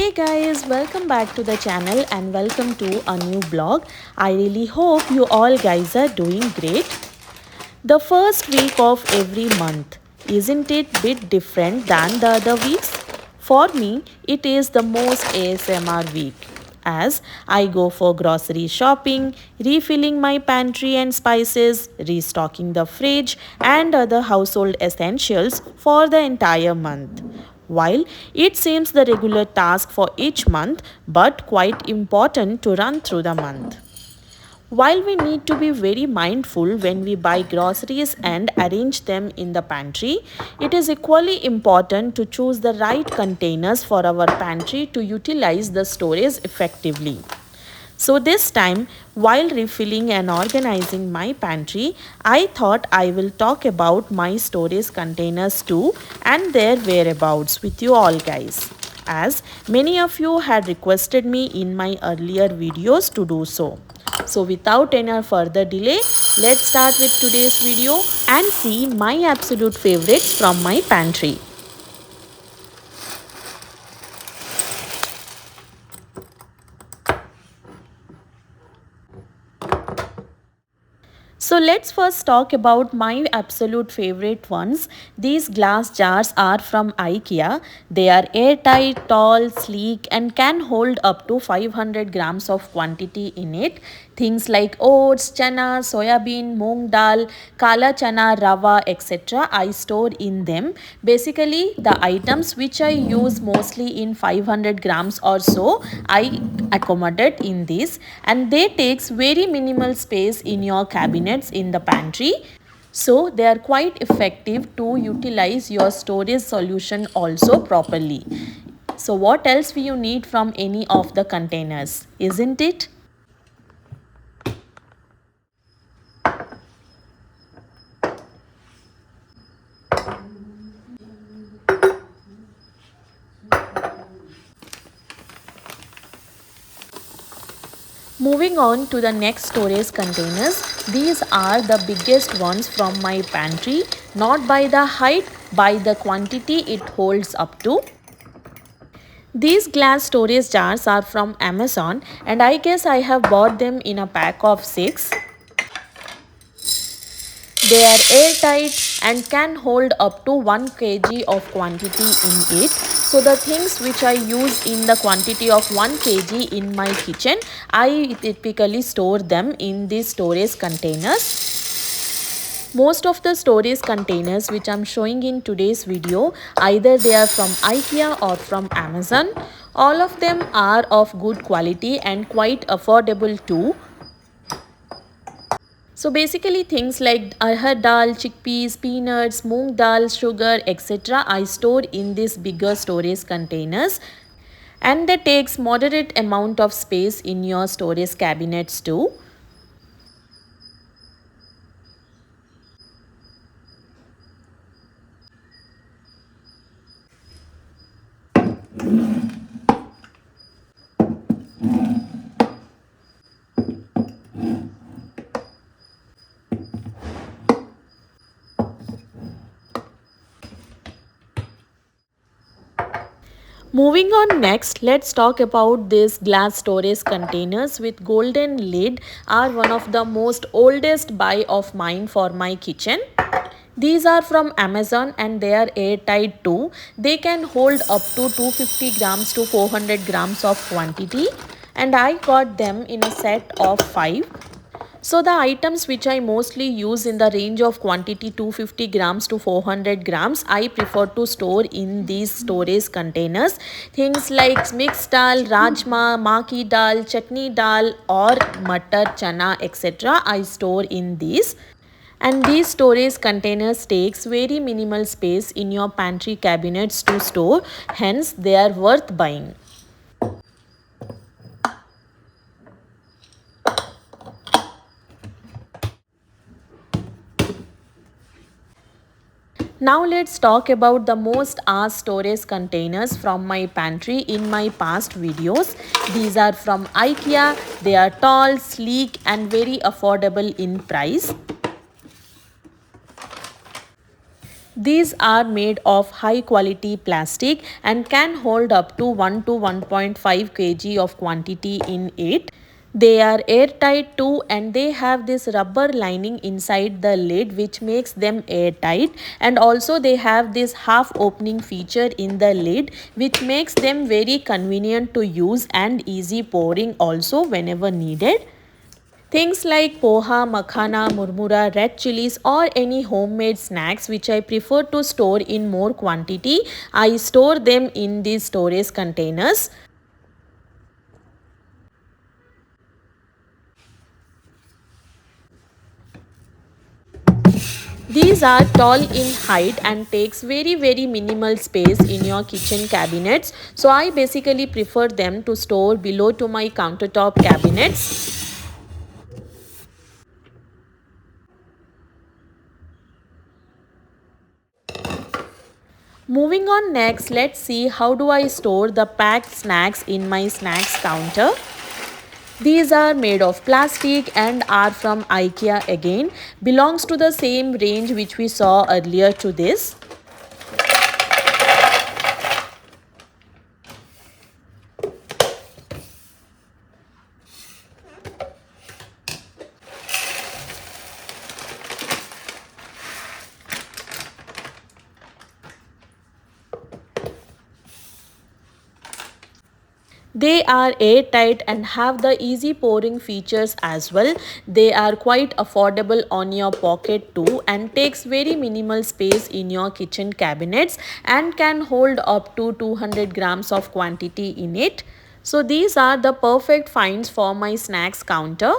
Hey guys, welcome back to the channel and welcome to a new vlog. I really hope you all guys are doing great. The first week of every month, isn't it bit different than the other weeks? For me, it is the most ASMR week as I go for grocery shopping, refilling my pantry and spices, restocking the fridge and other household essentials for the entire month. While it seems the regular task for each month, but quite important to run through the month. While we need to be very mindful when we buy groceries and arrange them in the pantry, it is equally important to choose the right containers for our pantry to utilize the storage effectively. So this time, while refilling and organizing my pantry, I thought I will talk about my storage containers too and their whereabouts with you all guys, as many of you had requested me in my earlier videos to do so. So without any further delay, let's start with today's video and see my absolute favorites from my pantry. So let's first talk about my absolute favorite ones. These glass jars are from IKEA. They are airtight, tall, sleek and can hold up to 500 grams of quantity in it. Things like oats, chana, soybean, moong dal, kala chana, rava, etc. I store in them. Basically, the items which I use mostly in 500 grams or so, I accommodate in this, and they takes very minimal space in your cabinets in the pantry. So they are quite effective to utilize your storage solution also properly. So what else will you need from any of the containers, isn't it? Moving on to the next storage containers, these are the biggest ones from my pantry, not by the height, by the quantity it holds up to. These glass storage jars are from Amazon and I guess I have bought them in a pack of 6. They are airtight and can hold up to 1 kg of quantity in it. So the things which I use in the quantity of 1 kg in my kitchen, I typically store them in these storage containers. Most of the storage containers which I am showing in today's video, either they are from IKEA or from Amazon. All of them are of good quality and quite affordable too. So basically things like arhar dal, chickpeas, peanuts, moong dal, sugar, etc. I store in these bigger storage containers, and that takes moderate amount of space in your storage cabinets too. Moving on next, let's talk about these glass storage containers with golden lid are one of the most oldest buy of mine for my kitchen. These are from Amazon and they are airtight too. They can hold up to 250 grams to 400 grams of quantity, and I got them in a set of 5. So the items which I mostly use in the range of quantity 250 grams to 400 grams, I prefer to store in these storage containers. Things like mixed dal, rajma, maki dal, chutney dal or matar chana etc. I store in these. And these storage containers takes very minimal space in your pantry cabinets to store, hence they are worth buying. Now let's talk about the most asked storage containers from my pantry in my past videos. These are from IKEA. They are tall, sleek and very affordable in price. These are made of high quality plastic and can hold up to 1 to 1.5 kg of quantity in it. They are airtight too, and they have this rubber lining inside the lid which makes them airtight, and also they have this half opening feature in the lid which makes them very convenient to use and easy pouring also whenever needed. Things like poha, makhana, murmura, red chilies or any homemade snacks which I prefer to store in more quantity, I store them in these storage containers. These are tall in height and takes very minimal space in your kitchen cabinets. So I basically prefer them to store below to my countertop cabinets. Moving on next, let's see how do I store the packed snacks in my snacks counter. These are made of plastic and are from IKEA again. Belongs to the same range which we saw earlier to this. They are airtight and have the easy pouring features as well. They are quite affordable on your pocket too and takes very minimal space in your kitchen cabinets and can hold up to 200 grams of quantity in it. So these are the perfect finds for my snacks counter.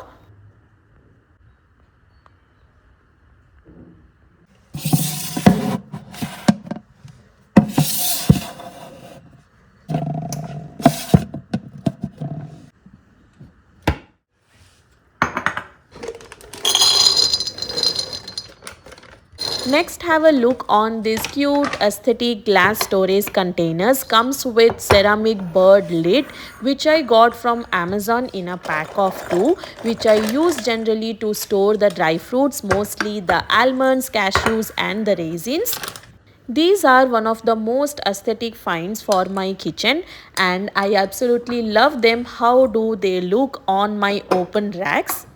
Next, have a look on this cute aesthetic glass storage containers. Comes with ceramic bird lid which I got from Amazon in a pack of 2, which I use generally to store the dry fruits, mostly the almonds, cashews and the raisins. These are one of the most aesthetic finds for my kitchen and I absolutely love them. How do they look on my open racks?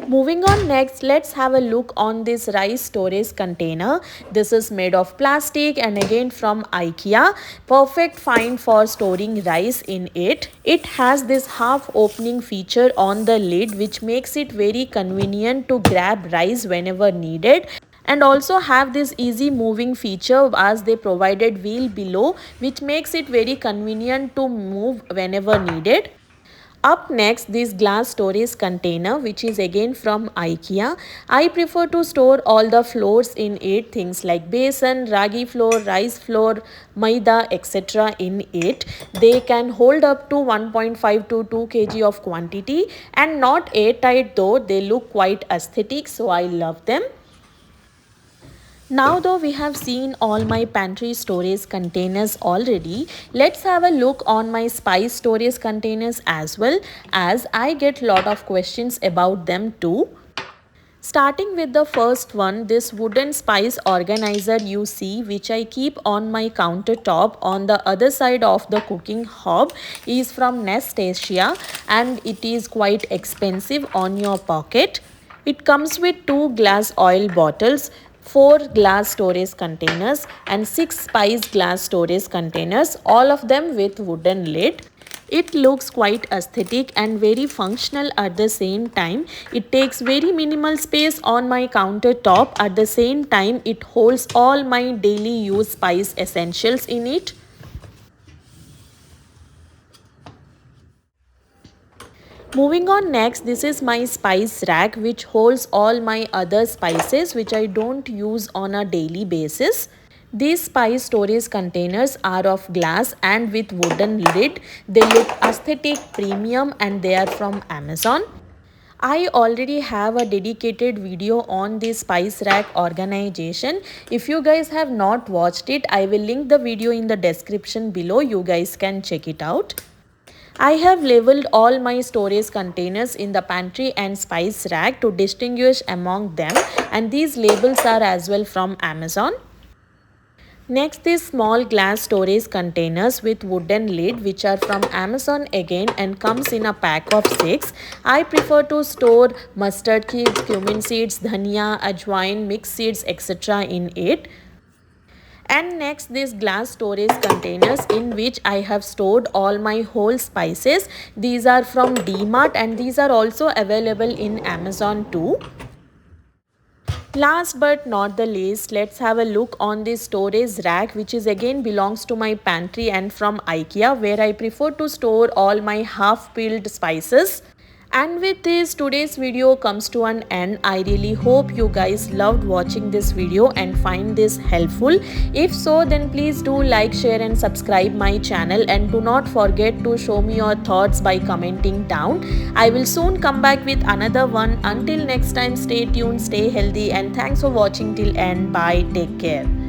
Moving on next, let's have a look on this rice storage container. This is made of plastic and again from IKEA. Perfect find for storing rice in it. It has this half opening feature on the lid which makes it very convenient to grab rice whenever needed, and also have this easy moving feature as they provided wheel below which makes it very convenient to move whenever needed. Up next, this glass storage container which is again from IKEA. I prefer to store all the flours in it, things like besan, ragi flour, rice flour, maida etc. in it. They can hold up to 1.5 to 2 kg of quantity and not airtight though. They look quite aesthetic, so I love them. Now though we have seen all my pantry storage containers already, let's have a look on my spice storage containers as well, as I get lot of questions about them too. Starting with the first one, this wooden spice organizer you see which I keep on my countertop on the other side of the cooking hob is from Nestasia and it is quite expensive on your pocket. It comes with 2 glass oil bottles, 4 glass storage containers and 6 spice glass storage containers, all of them with wooden lid. It looks quite aesthetic and very functional at the same time. It takes very minimal space on my countertop. At the same time, it holds all my daily use spice essentials in it. Moving on next, this is my spice rack which holds all my other spices which I don't use on a daily basis. These spice storage containers are of glass and with wooden lid. They look aesthetic, premium and they are from Amazon. I already have a dedicated video on this spice rack organization. If you guys have not watched it, I will link the video in the description below. You guys can check it out. I have labeled all my storage containers in the pantry and spice rack to distinguish among them, and these labels are as well from Amazon. Next is small glass storage containers with wooden lid, which are from Amazon again and comes in a pack of 6. I prefer to store mustard seeds, cumin seeds, dhania, ajwain, mixed seeds, etc. in it. And next, these glass storage containers in which I have stored all my whole spices. These are from DMart and these are also available in Amazon too. Last but not the least, let's have a look on this storage rack, which is again belongs to my pantry and from IKEA, where I prefer to store all my half peeled spices. And with this, today's video comes to an end. I really hope you guys loved watching this video and find this helpful. If so, then please do like, share and subscribe my channel, and do not forget to show me your thoughts by commenting down. I will soon come back with another one. Until next time, stay tuned, stay healthy, and thanks for watching till end. Bye, take care.